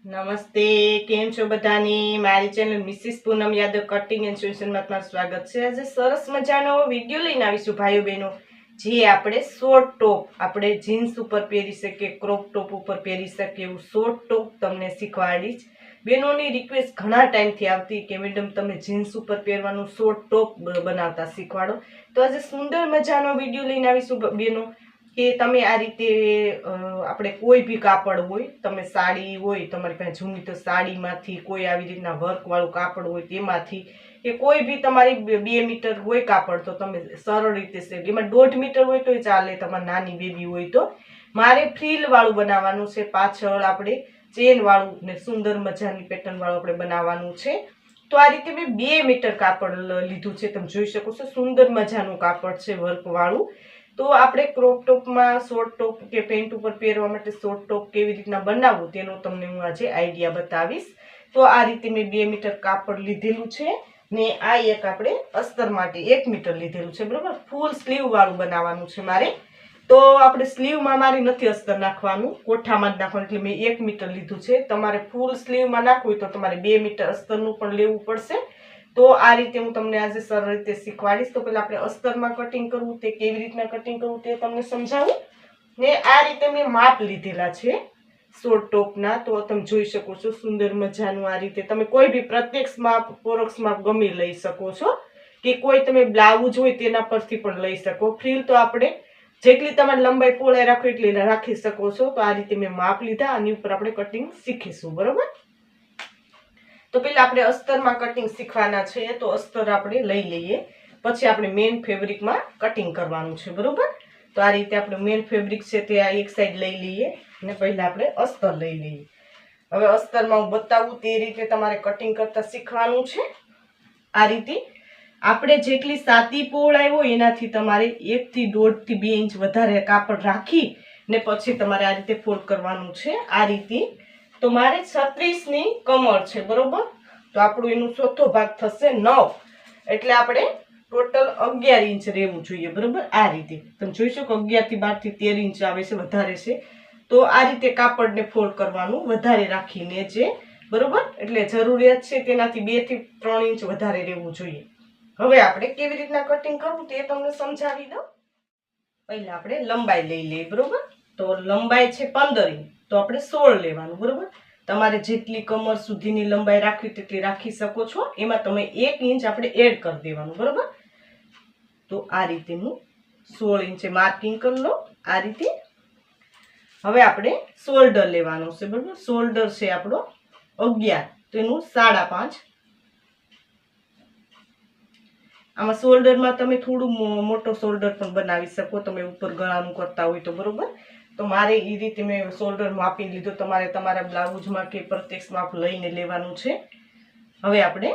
નમસ્તે, કેમ છો બધાની? મારી channel Mrs Poonam Yadav cutting and સોલ્યુશનમાં તમારું સ્વાગત છે। આજે સરસ મજાનો વિડીયો લઈને આવીશું ભાઈઓ બહેનો, જે આપણે શોર્ટ ટોપ આપણે જીન્સ ઉપર પહેરી શકીએ, ક્રોપ ટોપ ઉપર પહેરી શકીએ એવું શોર્ટ ટોપ તમને શીખવાડીશ। બહેનોની રિક્વેસ્ટ ઘણા ટાઈમથી આવતી કે મેડમ તમે જીન્સ ઉપર પહેરવાનું શોર્ટ ટોપ બનાવતા શીખવાડો, તો આજે સુંદર મજાનો વિડીયો લઈને આવીશું બહેનો કે તમે આ રીતે આપણે કોઈ બી કાપડ હોય, તમે સાડી હોય તમારી પાસે જૂની તો સાડીમાંથી, કોઈ આવી રીતના વર્કવાળું કાપડ હોય તેમાંથી, કે કોઈ બી તમારી 2 મીટર હોય કાપડ તો તમે સરળ રીતે એમાં 1.5 મીટર હોય તોય ચાલે, તમારી નાની બેબી હોય તો। મારે ફ્રીલવાળું બનાવવાનું છે, પાછળ આપણે ચેનવાળું ને સુંદર મજાની પેટર્નવાળું આપણે બનાવવાનું છે। તો આ રીતે મેં 2 મીટર કાપડ લીધું છે, તમે જોઈ શકો છો સુંદર મજાનું કાપડ છે વર્કવાળું। તો આપણે ક્રોપ ટોપમાં શોર્ટ ટોપ કે પેન્ટ ઉપર પહેરવા માટે શોર્ટ ટોપ કેવી રીતના બનાવવું તેનો તમને હું આજે આઈડિયા બતાવીશ। તો આ રીતે મેં 2 મીટર કાપડ લીધેલું છે ને આ એક આપણે અસ્તર માટે 1 મીટર લીધેલું છે, બરાબર। ફૂલ સ્લીવ વાળું બનાવવાનું છે મારે, તો આપણે સ્લીવમાં મારે નથી અસ્તર નાખવાનું, કોઠામાં જ નાખવાનું, એટલે મેં 1 મીટર લીધું છે। તમારે ફૂલ સ્લીવમાં નાખવું હોય તો તમારે 2 મીટર અસ્તરનું પણ લેવું પડશે। તો આ રીતે હું તમને આજે સરળ રીતે શીખવાડીશ। તો પહેલા આપણે અસ્તરમાં કટિંગ કરવું, તે કેવી રીતના કટિંગ કરવું તે તમને સમજાવું ને આ રીતે મેં માપ લીધેલા છે શોર્ટ ટોપના, તો તમે જોઈ શકો છો સુંદર મજાનું આ રીતે તમે કોઈ બી પ્રત્યક્ષ માપ પરોક્ષ માપ ગમે લઈ શકો છો, કે કોઈ તમે બ્લાઉઝ હોય તેના પરથી પણ લઈ શકો। ફ્રીલ તો આપણે જેટલી તમારી લંબાઈ પહોળાઈ રાખો એટલી રાખી શકો છો। તો આ રીતે મેં માપ લીધા, આની ઉપર આપણે કટિંગ શીખીશું, બરોબર। તો પહેલા આપણે અસ્તરમાં કટિંગ શીખવાના છે, તો અસ્તર આપણે લઈ લઈએ, પછી આપણે મેઇન ફેબ્રિકમાં કટિંગ કરવાનું છે, બરોબર। તો આ રીતે આપણે મેઇન ફેબ્રિક છે તે આ એક સાઈડ લઈ લઈએ અને પહેલા આપણે અસ્તર લઈ લઈએ। હવે અસ્તરમાં હું બતાવું તે રીતે તમારે કટિંગ કરતા શીખવાનું છે। આ રીતે આપણે જેટલી સાતી પહોળાઈ હોય એનાથી તમારે 1 થી 1.5 થી 2 ઇંચ વધારે કાપડ રાખી ને પછી તમારે આ રીતે ફોલ્ડ કરવાનું છે, આ રીતે। તો મારે 36 ની કમર છે, બરોબર। તો આપણું એનું ચોથો ભાગ થશે 9, એટલે આપણે ટોટલ 11 ઇંચ રહેવું જોઈએ, બરોબર। આ રીતે તમે જોઈ શકો 11 થી 12 થી 13 ઇંચ આવે છે, વધારે છે। તો આ રીતે કાપડને ફોલ્ડ કરવાનું વધારે રાખીને જે, બરોબર, એટલે જરૂરિયાત છે તેનાથી 2 થી 3 ઇંચ વધારે રહેવું જોઈએ। હવે આપણે કેવી રીતના કટિંગ કરવું તે તમને સમજાવી દઉં। પહેલા આપણે લંબાઈ લઈ લઈએ, બરોબર। તો લંબાઈ છે 15 ઇંચ, તો આપણે 16 લેવાનું, બરોબર। તમારે જેટલી કમર સુધીની લંબાઈ રાખવી તેટલી રાખી શકો છો, એમાં તમે 1 ઇંચ આપણે એડ કરી દેવાનું, બરોબર। તો આ રીતે હું 16 ઇંચે માર્કિંગ કરી લો, આ રીતે। હવે આપણે શોલ્ડર લેવાનો છે, બરોબર। શોલ્ડર છે આપણો 11, તો એનું 5.5। આમાં શોલ્ડરમાં તમે થોડું મોટો શોલ્ડર પણ બનાવી શકો, તમે ઉપર ગળાનું કરતા હોય તો, બરોબર। તો મારે એ રીતે મેં શોલ્ડર માપી લીધો, તમારે તમારા બ્લાઉઝમાં કે પ્રત્યક્ષ માપ લઈને લેવાનું છે। હવે આપણે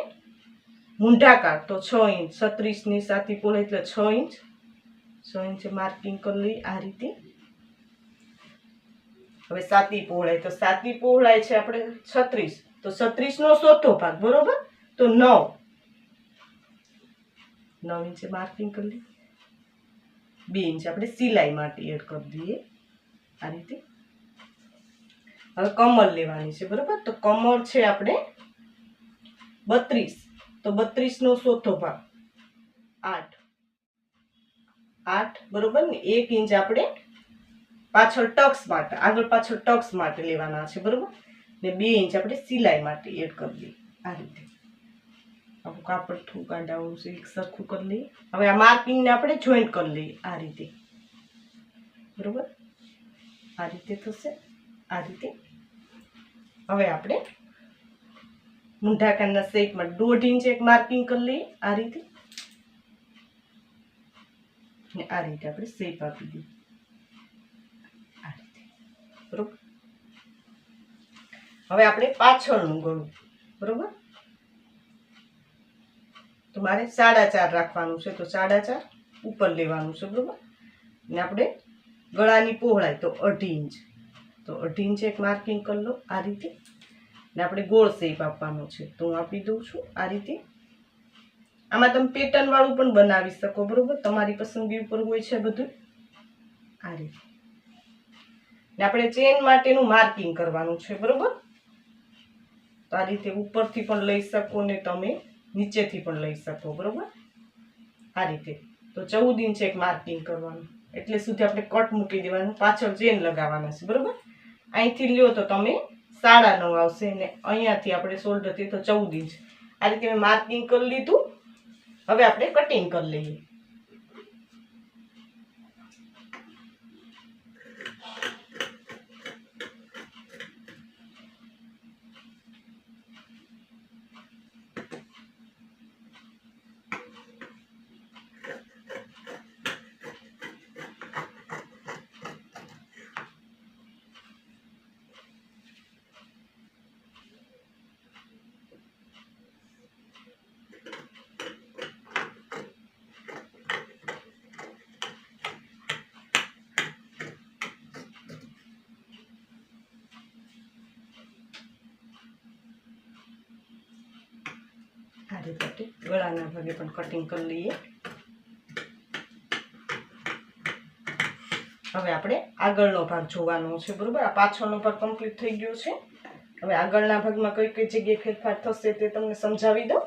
મૂંઢાકાર તો 6 ઇંચ, 36 ની સાતી પહોળાઈ એટલે 6 ઇંચ, 6 ઇંચે માર્કિંગ કરી લઈ, આ રીતે। હવે સાતી પહોળાઈ, તો સાતી પહોળાઈ છે આપણે 36, તો 36 નો ચોથો ભાગ, બરોબર। તો 9 ઇંચે માર્કિંગ કરી લઈએ, 2 ઇંચ આપણે સિલાઈ માટે એડ કરી દઈએ, આ રીતે। હવે કમર લેવાની છે, બરોબર। તો કમર છે આપણે 32, તો 32 નો ચોથો ભાગ 8, બરોબર ને। 1 ઇંચ આપણે પાછળ ટક્સ માટે, આગળ પાછળ ટક્સ માટે લેવાના છે, બરોબર ને। 2 ઇંચ આપણે સિલાઈ માટે એડ કરી દઈએ, આ રીતે। આપણું કાપડ થોડું કાઢાવું છે, એક સરખું કરી લઈએ। હવે આ માર્કિંગને આપણે જોઈન્ટ કરી લઈએ, આ રીતે, બરોબર। આ રીતે થશે, આ રીતે। હવે આપણે મૂંઢાકારના શેપમાં 1.5 ઇંચ એક માર્કિંગ કરી લઈએ, આ રીતે, ને આ રીતે આપણે શેપ આપી દઈએ, આ રીતે, બરોબર। હવે આપણે પાછળનું ગળું, બરોબર। તો મારે 4.5 રાખવાનું છે, તો 4.5 ઉપર લેવાનું છે, બરોબર। ને આપણે ગળાની પહોળાઈ તો 2.5 ઇંચ, તો 2.5 ઇંચ એક માર્કિંગ કરી લો, આ રીતે। ને આપણે ગોળ શેપ આપવાનો છે, તો હું આપી દઉં છું, આ રીતે। આમાં તમે પેટર્ન વાળું પણ બનાવી શકો, બરોબર, તમારી પસંદગી ઉપર હોય છે બધું. આ રીતે ને આપણે ચેન માટેનું માર્કિંગ કરવાનું છે, બરોબર. તો આ રીતે ઉપરથી પણ લઈ શકો ને તમે નીચેથી પણ લઈ શકો, બરોબર. આ રીતે તો 14 ઇંચ એક માર્કિંગ કરવાનું, એટલે સુધી આપણે કટ મૂકી દેવાનું, પાછળ ચેન લગાવવાના છે, બરોબર. અહીંથી લ્યો તો તમે 9.5 આવશે ને અહીંયાથી આપણે શોલ્ડરથી તો 14 ઇંચ. આ રીતે મેં માર્કિંગ કરી લીધું. હવે આપણે કટિંગ કરી લઈએ. આ રીતે ગળાના ભાગે પણ કટિંગ કરી લઈએ. હવે આપણે આગળનો ભાગ જોવાનો છે, બરોબર. આ પાછળનો ભાગ કમ્પ્લીટ થઈ ગયો છે. હવે આગળના ભાગમાં કઈ કઈ જગ્યાએ ફેરફાર થશે તે તમને સમજાવી દઉં.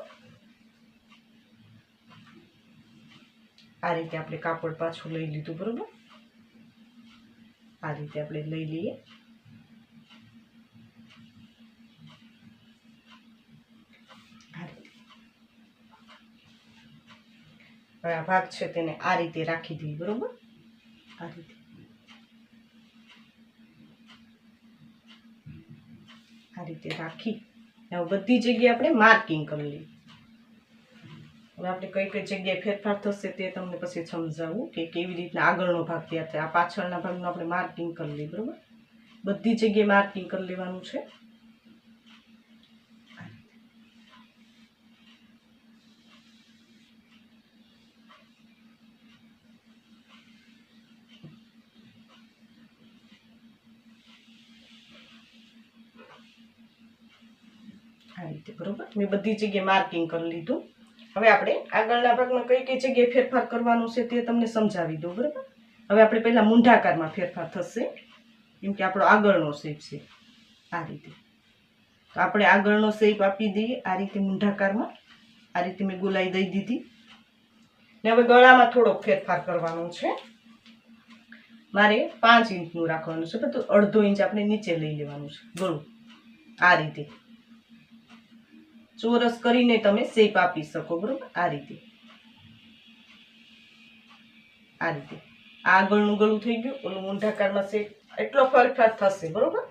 આ રીતે આપણે કાપડ પાછું લઈ લીધું, બરોબર. આ રીતે આપણે લઈ લઈએ. હવે આ ભાગ છે તેને આ રીતે રાખી દઈએ, બરોબર. આ રીતે રાખી હવે બધી જગ્યાએ આપણે માર્કિંગ કરી લઈએ. હવે આપણે કઈ કઈ જગ્યાએ ફેરફાર થશે તે તમને પછી સમજાવું કે કેવી રીતના આગળનો ભાગ તૈયાર થાય. આ પાછળના ભાગનું આપણે માર્કિંગ કરી લઈએ, બરોબર. બધી જગ્યાએ માર્કિંગ કરી લેવાનું છે. આ રીતે, બરોબર. મેં બધી જગ્યાએ માર્કિંગ કરી લીધું. હવે આપણે આગળના ભાગમાં કઈ કઈ જગ્યાએ ફેરફાર કરવાનું છે તે તમને સમજાવી દઉં, બરોબર. હવે આપણે પહેલા મૂંઢાકારમાં ફેરફાર થશે, કેમ કે આપણો આગળનો શેપ છે. આ રીતે તો આપણે આગળનો શેપ આપી દઈએ. આ રીતે મૂંઢાકારમાં આ રીતે મેં ગોલાઈ દઈ દીધી. ને હવે ગળામાં થોડોક ફેરફાર કરવાનો છે. મારે 5 ઇંચનું રાખવાનું છે, તો 1/2 ઇંચ આપણે નીચે લઈ લેવાનું છે ગળું. આ રીતે ચોરસ કરીને તમે શેપ આપી શકો, બરોબર. આ રીતે આગળનું ગળું થઈ ગયું. ઓલું મૂંઢાકારમાં શેપ એટલો ફેરફાર થશે, બરોબર.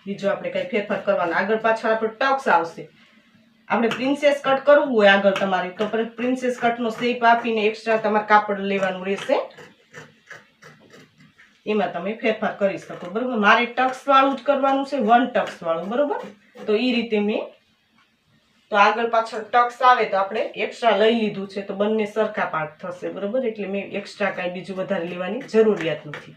બીજો આપણે કઈ ફેરફાર કરવાનો, આગળ પાછળ આપણે ટક્સ આવશે. આપણે પ્રિન્સેસ કટ કરવું હોય આગળ તમારે તો પ્રિન્સેસ કટનો શેપ આપીને એક્સ્ટ્રા તમારે કાપડ લેવાનું રહેશે. એમાં તમે ફેરફાર કરી શકો, બરોબર. મારે ટક્સ વાળું જ કરવાનું છે, 1 ટક્સ વાળું, બરોબર. તો એ રીતે મેં તો આગળ પાછળ ટક્સ આવે તો આપણે એક્સ્ટ્રા લઈ લીધું છે, તો બંને સરખા પાર્ટ થશે, બરોબર. એટલે મેં એક્સ્ટ્રા કાંઈ બીજું વધારે લેવાની જરૂરિયાત નથી.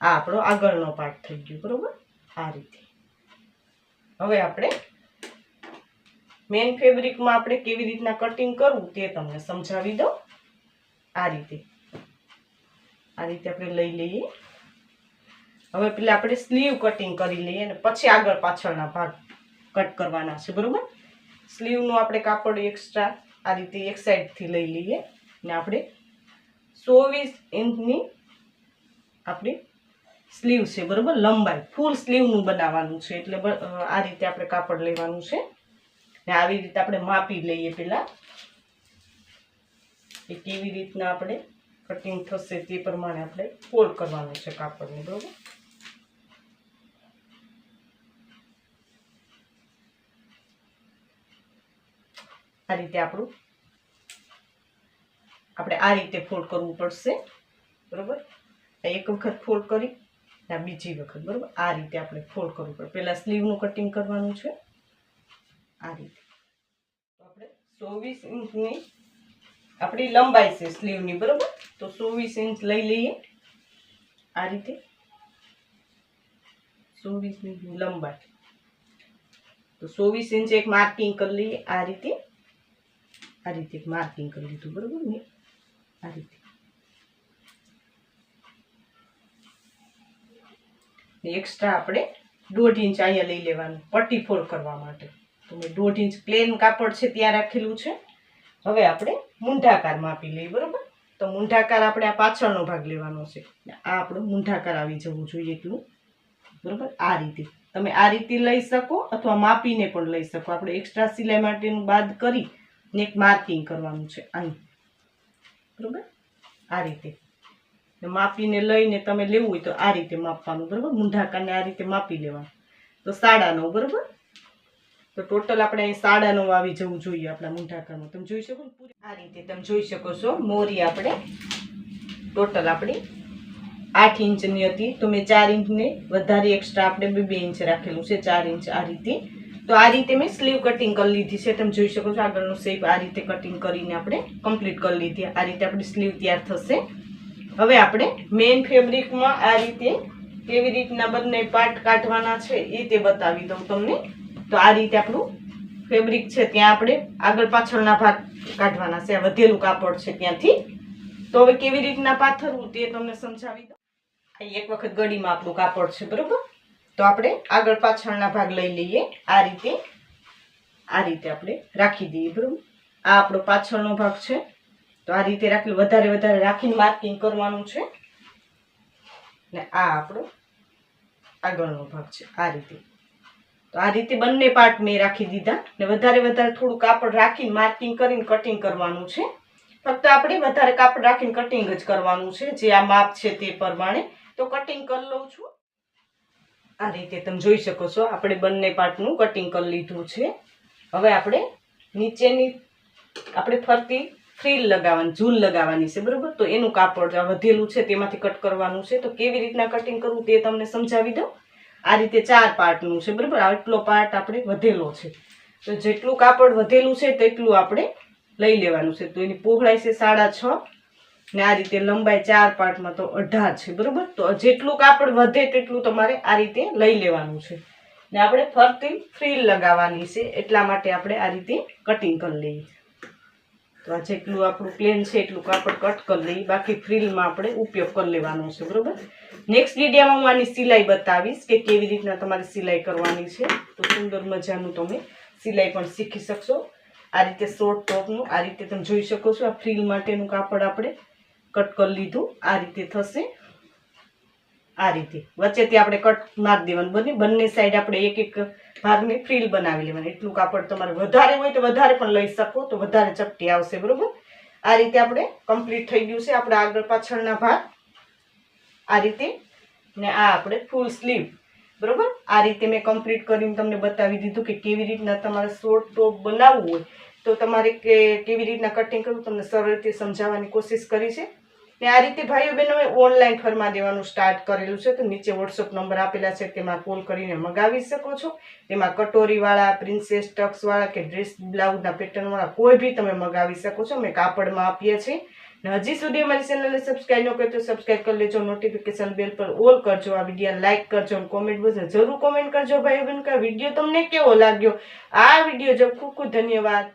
આ આપણો આગળનો પાર્ટ થઈ ગયો, બરોબર. આ રીતે હવે આપણે મેઇન ફેબ્રિકમાં આપણે કેવી રીતના કટિંગ કરવું તે તમને સમજાવી દઉં. આ રીતે આપણે લઈ લઈએ. હવે પેલા આપણે સ્લીવ કટિંગ કરી લઈએ અને પછી આગળ પાછળના ભાગ કટ કરવાના છે, બરોબર. સ્લીવનું આપણે કાપડ એક્સ્ટ્રા આ રીતે એક સાઈડથી લઈ લઈએ ને આપણે 24 ઇંચની આપણી સ્લીવ છે, બરોબર. લંબાઈ ફૂલ સ્લીવનું બનાવવાનું છે, એટલે આ રીતે આપણે કાપડ લેવાનું છે ને આવી રીતે આપણે માપી લઈએ. પેલા એ કેવી રીતના આપણે કટિંગ થશે તે પ્રમાણે આપણે ફોલ્ડ કરવાનું છે કાપડને, બરોબર. આ રીતે આપણે આ રીતે ફોલ્ડ કરવું પડશે, બરોબર. એક વખત ફોલ્ડ કરી બીજી વખત, બરોબર. આ રીતે આપણે ફોલ્ડ કરવું પડે. પહેલા સ્લીવનું કટિંગ કરવાનું છે. આ રીતે તો આપણે 24 ઇંચની આપણી લંબાઈ છે સ્લીવની, બરોબર. તો 24 ઇંચ લઈ લઈએ. આ રીતે 24 ઇંચની લંબાઈ તો 24 ઇંચ એક માર્કિંગ કરી લઈએ આ રીતે એક માર્કિંગ કરી લીધું, બરોબર ને આ રીતે. એક્સ્ટ્રા આપણે 1.5 ઇંચ અહીંયા લઈ લેવાનું પટ્ટી ફોલ્ડ કરવા માટે. તો મેં 1.5 ઇંચ પ્લેન કાપડ છે ત્યાં રાખેલું છે. હવે આપણે મૂંઢાકાર માપી લઈએ, બરોબર. તો મૂંઢાકાર આપણે આ પાછળનો ભાગ લેવાનો છે. આ આપણો મૂંઢાકાર આવી જવું જોઈએ એટલું, બરોબર. આ રીતે તમે આ રીતે લઈ શકો અથવા માપીને પણ લઈ શકો. આપણે એક્સ્ટ્રા સિલાઈ માટેનું બાદ કરી ને એક માર્કિંગ કરવાનું છે અહીં, બરોબર. આ રીતે માપીને લઈને તમે લેવું હોય તો આ રીતે માપવાનું, બરોબર. મૂંઢાકારને આ રીતે માપી લેવાનું. તો 9.5, બરોબર. તો ટોટલ આપણે અહીં 9.5 આવી જવું જોઈએ આપણા મૂંઢાકારમાં. તમે જોઈ શકો આ રીતે તમે જોઈ શકો છો. મોરી આપણે ટોટલ આપણી 8 ઇંચની હતી, તો મેં 4 ઇંચને વધારે એક્સ્ટ્રા આપણે 2 ઇંચ રાખેલું છે, 4 ઇંચ આ રીતે. તો આ રીતે મેં સ્લીવ કટિંગ કરી લીધી છે. તમે જોઈ શકો છો આગળનો શેપ આ રીતે કટિંગ કરીને આપણે કમ્પ્લીટ કરી લીધી. આ રીતે આપણી સ્લીવ તૈયાર થશે. હવે આપણે મેઇન ફેબ્રિકમાં આ રીતે કેવી રીતના બંને પાર્ટ કાઢવાના છે એ તે બતાવી દઉં તમને. તો આ રીતે આપણું ફેબ્રિક છે ત્યાં આપણે આગળ પાછળના ભાગ કાઢવાના છે. આ વધેલું કાપડ છે ત્યાંથી. તો હવે કેવી રીતના પાથરવું તે તમને સમજાવી દઉં. એક વખત ગળીમાં આપણું કાપડ છે, બરોબર. તો આપણે આગળ પાછળના ભાગ લઈ લઈએ. આ રીતે આપણે રાખી દઈએ, બરોબર. આ આપણો પાછળનો ભાગ છે. તો આ રીતે રાખી વધારે રાખીને માર્કિંગ કરવાનું છે. ને આ આપણો આગળનો ભાગ છે આ રીતે. તો આ રીતે બંને પાર્ટ મેં રાખી દીધા. ને વધારે થોડું કાપડ રાખીને માર્કિંગ કરીને કટિંગ કરવાનું છે. ફક્ત આપણે વધારે કાપડ રાખીને કટિંગ જ કરવાનું છે, જે આ માપ છે તે પ્રમાણે. તો કટિંગ કરી લઉં છું. આ રીતે તમે જોઈ શકો છો આપણે બંને પાર્ટનું કટિંગ કરી લીધું છે. હવે આપણે નીચેની આપણે ફરતી ફ્રીલ લગાવવાની, ઝૂલ લગાવવાની છે, બરોબર. તો એનું કાપડ વધેલું છે તેમાંથી કટ કરવાનું છે. તો કેવી રીતના કટિંગ કરવું તે તમને સમજાવી દઉં. આ રીતે 4 પાર્ટનું છે, બરોબર. આટલો પાર્ટ આપણે વધેલો છે. તો જેટલું કાપડ વધેલું છે તેટલું આપણે લઈ લેવાનું છે. તો એની પહોળાઈ છે 6.5 ને આ રીતે લંબાઈ 4 પાર્ટમાં તો 18 છે, બરોબર. તો જેટલું કાપડ વધે તેટલું તમારે આ રીતે લઈ લેવાનું છે. ને આપણે ફરતી ફ્રીલ લગાવવાની છે, એટલા માટે આપણે આ રીતે કટિંગ કરી લઈએ. તો આ જેટલું આપણું પ્લેન છે એટલું કાપડ કટ કરી લઈએ. બાકી ફ્રીલમાં આપણે ઉપયોગ કરી લેવાનો છે, બરોબર. નેક્સ્ટ વિડીયોમાં હું આની સિલાઈ બતાવીશ કે કેવી રીતના તમારે સિલાઈ કરવાની છે. તો સુંદર મજાનું તમે સિલાઈ પણ શીખી શકશો. આ રીતે શોર્ટ ટોપનું આ રીતે તમે જોઈ શકો છો. આ ફ્રીલ માટેનું કાપડ આપણે કટ કરી લીધું. આ રીતે થશે. આ રીતે વચ્ચેથી આપણે કટ મારી દેવાનું. બંને સાઈડ આપણે એક ભાગની ફ્રીલ બનાવી લેવાની. એટલું કાપડ તમારે વધારે હોય તો વધારે પણ લઈ શકો, તો વધારે ચપટી આવશે, બરોબર. આ રીતે આપણે કમ્પ્લીટ થઈ ગયું છે આપણે આગળ પાછળના ભાગ આ રીતે. ને આ આપણે ફૂલ સ્લીવ, બરોબર. આ રીતે મેં કમ્પ્લીટ કરીને તમને બતાવી દીધું કે કેવી રીતના તમારે શોર્ટ ટોપ બનાવવું હોય તો તમારે કેવી રીતના કટિંગ કરવું તમને સરળ રીતે સમજાવવાની કોશિશ કરી છે. ને આ રીતે ભાઈઓ બહેનોએ ઓનલાઈન ફરમા દેવાનું સ્ટાર્ટ કરેલું છે. તો નીચે વોટ્સઅપ નંબર આપેલા છે, તેમાં કોલ કરીને મગાવી શકો છો. તેમાં કટોરીવાળા, પ્રિન્સેસ ટક્સવાળા કે ડ્રેસ બ્લાઉઝના પેટર્નવાળા કોઈ બી તમે મગાવી શકો છો. અમે કાપડમાં આપીએ છીએ. ને હજી સુધી અમારી ચેનલને સબસ્ક્રાઈબ ન કરી તો સબસ્ક્રાઈબ કરી લેજો. નોટિફિકેશન બેલ પર ઓલ કરજો. આ વિડીયો લાઇક કરજો અને કોમેન્ટ બોક્સ જરૂર કોમેન્ટ કરજો ભાઈઓ બહેન કે વિડીયો તમને કેવો લાગ્યો. આ વિડીયો જો ખૂબ ધન્યવાદ.